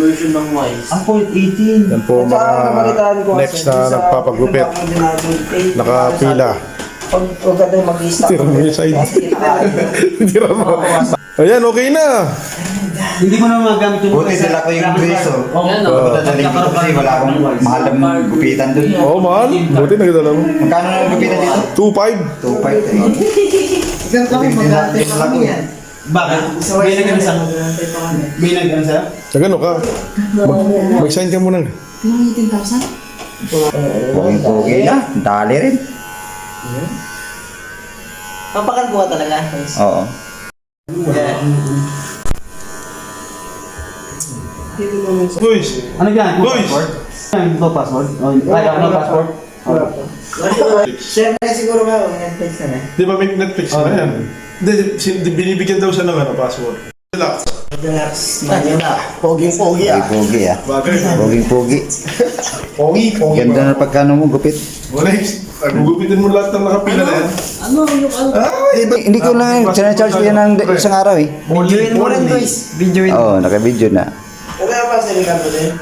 version ng Wise. Ang 0.18. Yan po mga next na nagpapagupit. Nakapila. Pag huwag ka tayo mag-i-stop. Tira mo yung side. Tira mo. Ayan, okay na. Hindi mo na magamit yung... Buti sila ko yung braso. Yan Oo. Dadalhin ko kasi wala akong mahal na gupitan doon. Oo, mahal. Buti nagdala mo. Magkano na gupitan dito? 2.5. 2.5. Ikaw kami, mag-aantay pa kami yan. Bakit? May nagkano May nagkano sa'yo? Sa gano'n ka. Mag-sign ka muna. 18,000? Pogi na. Dali rin. Papakalbuha talaga. Oo. Boys. Ano yan? Boys. Passport? Ito passport? Ay, ano passport? Siyempre siguro nga, Netflix na. Di ba may Netflix na yan? Hindi, binibigyan daw siya ng password. Relax. Relax, manyo na. Poging-pogi Pogi ah. Bagay. Pogi. Pogi. Ganda na pagkano mo gupit. Next. Gugupitin mo lahat ng nakapila na yan. Ano yung ano? Hindi ko lang, sinacharge ko yan ng isang araw eh. Videoin mo rin, guys. Videoin. Oo, naka-video na. Okay na ba sa Ricardo din?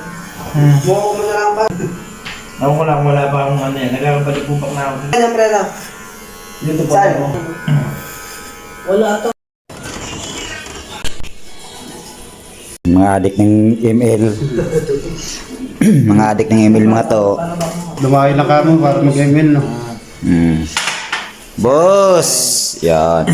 Buko mo na lang pa. Ako wala pa akong ano yan. Nagkakapalikupak na ako. Ano, Brena? YouTube pa Saan? ako. Wala to. Mga adik ng ML. Mga adik ng ML mga to. Lumayo lang kamo para mag-email, no? Boss! Yan.